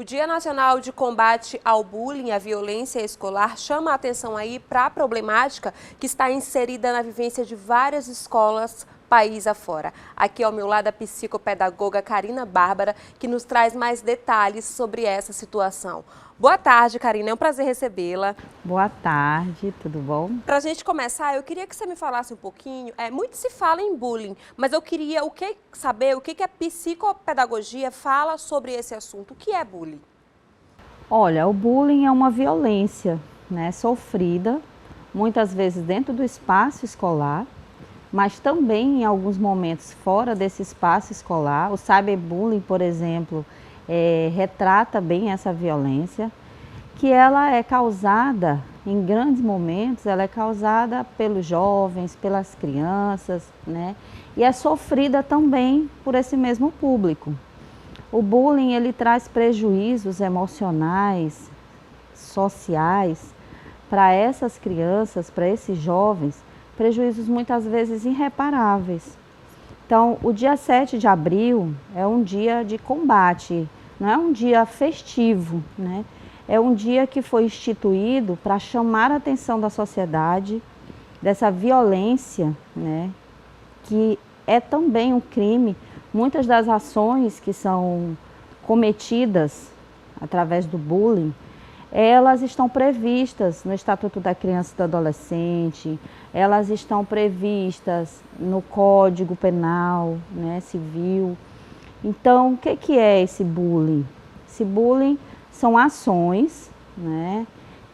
O Dia Nacional de Combate ao Bullying e à Violência Escolar chama a atenção aí para a problemática que está inserida na vivência de várias escolas país afora. Aqui ao meu lado a psicopedagoga Karina Bárbara, que nos traz mais detalhes sobre essa situação. Boa tarde, Karina, é um prazer recebê-la. Boa tarde, tudo bom? Para a gente começar, eu queria que você me falasse um pouquinho, muito se fala em bullying, mas eu queria saber o que a psicopedagogia fala sobre esse assunto. O que é bullying? Olha, o bullying é uma violência, sofrida, muitas vezes dentro do espaço escolar, mas também em alguns momentos fora desse espaço escolar. O cyberbullying, por exemplo, retrata bem essa violência, que ela é causada, em grandes momentos, ela é causada pelos jovens, pelas crianças, e é sofrida também por esse mesmo público. O bullying, ele traz prejuízos emocionais, sociais, para essas crianças, para esses jovens, prejuízos muitas vezes irreparáveis. Então, o dia 7 de abril é um dia de combate, não é um dia festivo, É um dia que foi instituído para chamar a atenção da sociedade dessa violência, que é também um crime. Muitas das ações que são cometidas através do bullying, elas estão previstas no Estatuto da Criança e do Adolescente, elas estão previstas no Código Penal, Civil. Então, o que é esse bullying? Esse bullying são ações,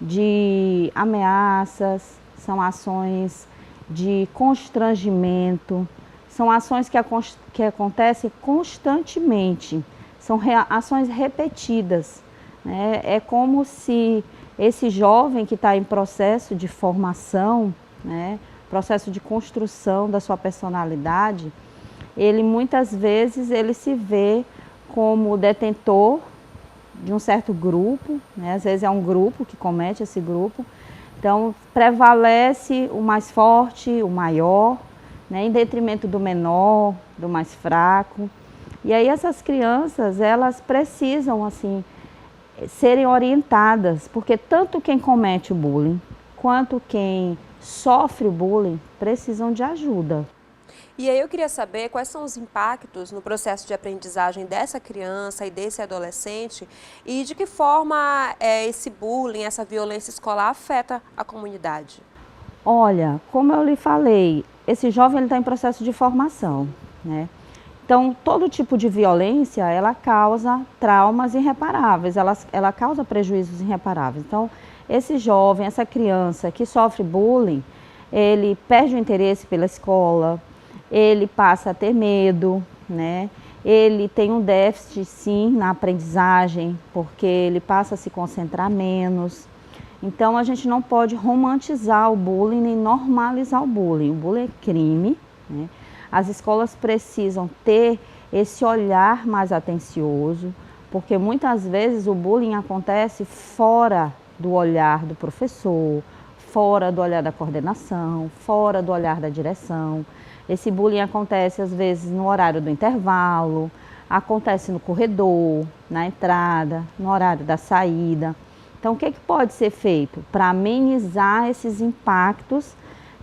de ameaças, são ações de constrangimento, são ações que acontecem constantemente, são ações repetidas. É como se esse jovem que está em processo de formação, processo de construção da sua personalidade, ele muitas vezes ele se vê como detentor de um certo grupo, às vezes é um grupo que comete esse grupo, então prevalece o mais forte, o maior, em detrimento do menor, do mais fraco. E aí essas crianças, elas precisam assim serem orientadas, porque tanto quem comete o bullying quanto quem sofre o bullying precisam de ajuda. E aí eu queria saber quais são os impactos no processo de aprendizagem dessa criança e desse adolescente e de que forma esse bullying, essa violência escolar afeta a comunidade. Olha, como eu lhe falei, esse jovem está em processo de formação, Então, todo tipo de violência, ela causa traumas irreparáveis, ela causa prejuízos irreparáveis. Então, esse jovem, essa criança que sofre bullying, ele perde o interesse pela escola, ele passa a ter medo, Ele tem um déficit, sim, na aprendizagem, porque ele passa a se concentrar menos. Então, a gente não pode romantizar o bullying nem normalizar o bullying. O bullying é crime, As escolas precisam ter esse olhar mais atencioso, porque muitas vezes o bullying acontece fora do olhar do professor, fora do olhar da coordenação, fora do olhar da direção. Esse bullying acontece às vezes no horário do intervalo, acontece no corredor, na entrada, no horário da saída. Então, o que pode ser feito para amenizar esses impactos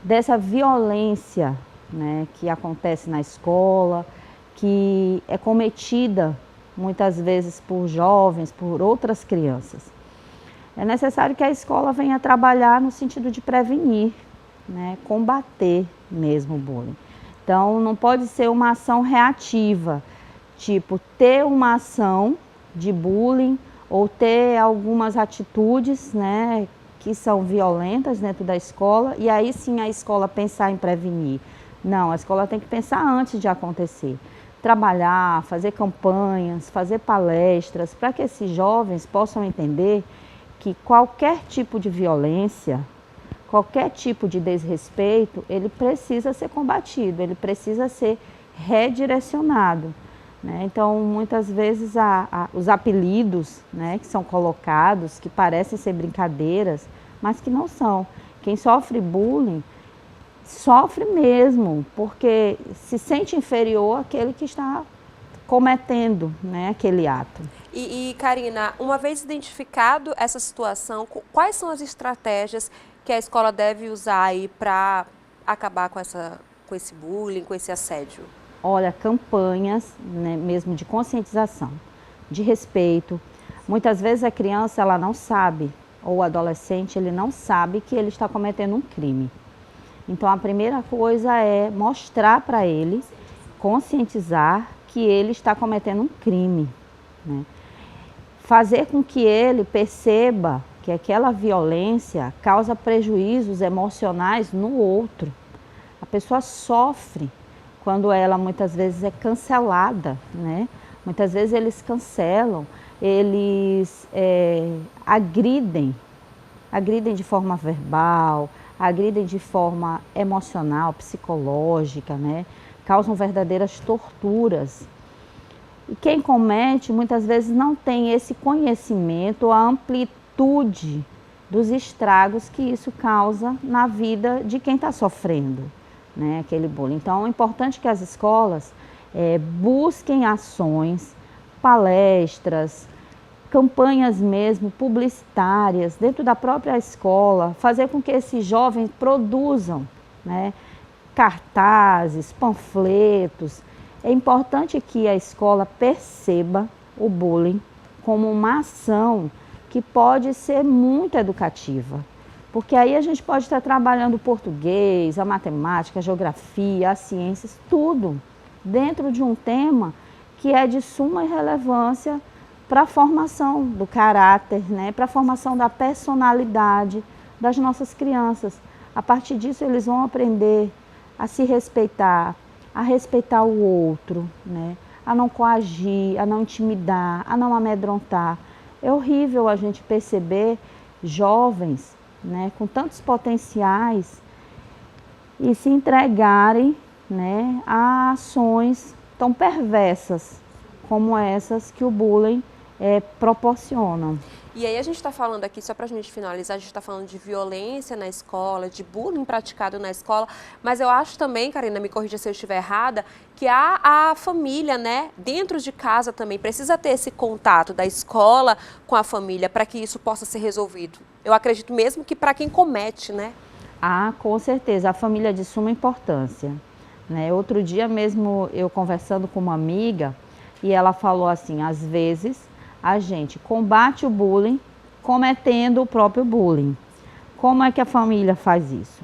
dessa violência, que acontece na escola, que é cometida muitas vezes por jovens, por outras crianças? É necessário que a escola venha trabalhar no sentido de prevenir, combater mesmo o bullying. Então, não pode ser uma ação reativa, tipo ter uma ação de bullying ou ter algumas atitudes, que são violentas dentro da escola e aí sim a escola pensar em prevenir. Não, a escola tem que pensar antes de acontecer. Trabalhar, fazer campanhas, fazer palestras, para que esses jovens possam entender que qualquer tipo de violência, qualquer tipo de desrespeito, ele precisa ser combatido, ele precisa ser redirecionado. Então, muitas vezes, os apelidos que são colocados, que parecem ser brincadeiras, mas que não são. Quem sofre bullying, sofre mesmo, porque se sente inferior àquele que está cometendo aquele ato. E Karina, uma vez identificado essa situação, quais são as estratégias que a escola deve usar aí para acabar com esse bullying, com esse assédio? Olha, campanhas, né, mesmo de conscientização, de respeito. Muitas vezes a criança ela não sabe, ou o adolescente ele não sabe que ele está cometendo um crime. Então a primeira coisa é mostrar para ele, conscientizar que ele está cometendo um crime, né? Fazer com que ele perceba que aquela violência causa prejuízos emocionais no outro. A pessoa sofre quando ela muitas vezes é cancelada, né? Muitas vezes eles cancelam, eles agridem de forma verbal, agridem de forma emocional, psicológica, né? Causam verdadeiras torturas. E quem comete muitas vezes não tem esse conhecimento, a amplitude dos estragos que isso causa na vida de quem está sofrendo, né, aquele bullying. Então é importante que as escolas busquem ações, palestras, campanhas mesmo publicitárias dentro da própria escola, fazer com que esses jovens produzam, né, cartazes, panfletos. É importante que a escola perceba o bullying como uma ação que pode ser muito educativa, porque aí a gente pode estar trabalhando o português, a matemática, a geografia, as ciências, tudo dentro de um tema que é de suma relevância para a formação do caráter, né, para a formação da personalidade das nossas crianças. A partir disso eles vão aprender a se respeitar, a respeitar o outro, né? A não coagir, a não intimidar, a não amedrontar. É horrível a gente perceber jovens, né, com tantos potenciais e se entregarem, né, a ações tão perversas como essas que o bullying proporciona. E aí a gente está falando aqui, só para a gente finalizar, a gente está falando de violência na escola, de bullying praticado na escola, mas eu acho também, Karina, me corrija se eu estiver errada, que a família, né, dentro de casa também precisa ter esse contato da escola com a família para que isso possa ser resolvido. Eu acredito mesmo que para quem comete, né? Ah, com certeza, a família é de suma importância, né? Outro dia mesmo eu conversando com uma amiga e ela falou assim, às vezes a gente combate o bullying cometendo o próprio bullying. Como é que a família faz isso?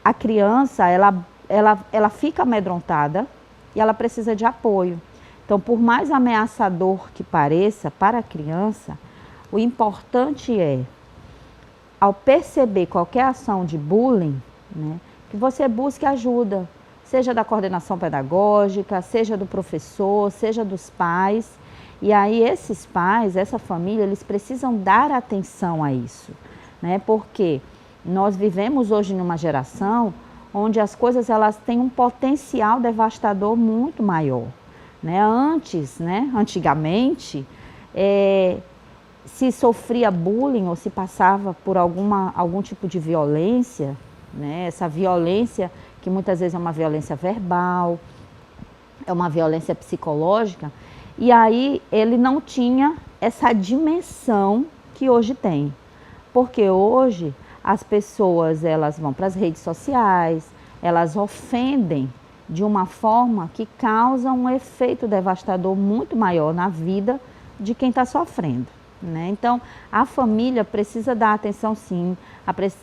A criança, ela fica amedrontada e ela precisa de apoio. Então, por mais ameaçador que pareça para a criança, o importante é, ao perceber qualquer ação de bullying, né, que você busque ajuda, seja da coordenação pedagógica, seja do professor, seja dos pais. E aí esses pais, essa família, eles precisam dar atenção a isso, né? Porque nós vivemos hoje numa geração onde as coisas elas têm um potencial devastador muito maior, né? Antes, né, antigamente, se sofria bullying ou se passava por algum tipo de violência, né? Essa violência que muitas vezes é uma violência verbal, é uma violência psicológica, e aí ele não tinha essa dimensão que hoje tem. Porque hoje as pessoas elas vão para as redes sociais, elas ofendem de uma forma que causa um efeito devastador muito maior na vida de quem está sofrendo, né? Então, a família precisa dar atenção sim,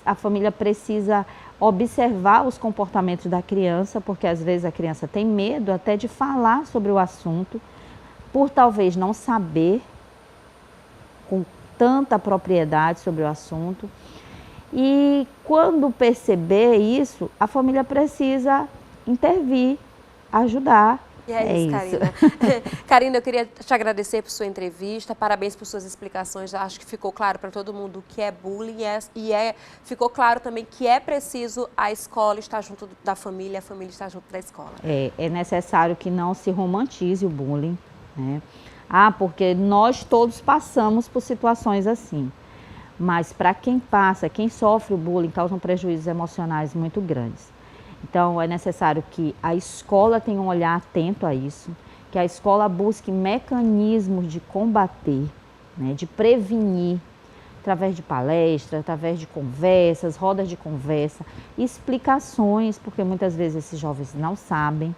a família precisa observar os comportamentos da criança, porque às vezes a criança tem medo até de falar sobre o assunto, por talvez não saber com tanta propriedade sobre o assunto. E quando perceber isso, a família precisa intervir, ajudar. E é isso, Karina. Karina, eu queria te agradecer por sua entrevista, parabéns por suas explicações. Acho que ficou claro para todo mundo o que é bullying ficou claro também que é preciso a escola estar junto da família, a família estar junto da escola. É necessário que não se romantize o bullying, né? Porque nós todos passamos por situações assim. Mas para quem passa, quem sofre o bullying, causam prejuízos emocionais muito grandes. Então, é necessário que a escola tenha um olhar atento a isso, que a escola busque mecanismos de combater, né, de prevenir, através de palestras, através de conversas, rodas de conversa, explicações, porque muitas vezes esses jovens não sabem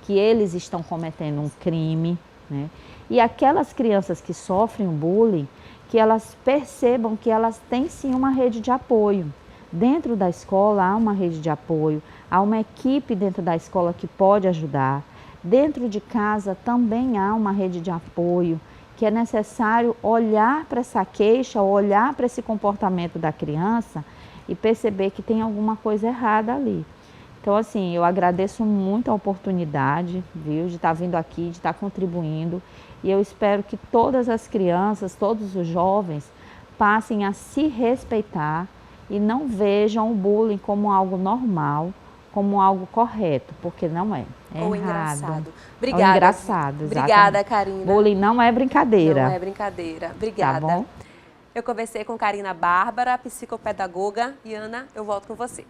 que eles estão cometendo um crime, né? E aquelas crianças que sofrem o bullying, que elas percebam que elas têm sim uma rede de apoio. Dentro da escola há uma rede de apoio, há uma equipe dentro da escola que pode ajudar. Dentro de casa também há uma rede de apoio, que é necessário olhar para essa queixa, olhar para esse comportamento da criança e perceber que tem alguma coisa errada ali. Então, assim, eu agradeço muito a oportunidade, viu, de estar vindo aqui, de estar contribuindo, e eu espero que todas as crianças, todos os jovens, passem a se respeitar e não vejam o bullying como algo normal, como algo correto, porque não é. É Ou errado. engraçado. Obrigada. Ou engraçado, Obrigada, exatamente. Karina. Bullying não é brincadeira. Não é brincadeira. Obrigada. Tá bom? Eu conversei com Karina Bárbara, psicopedagoga. E Ana, eu volto com você.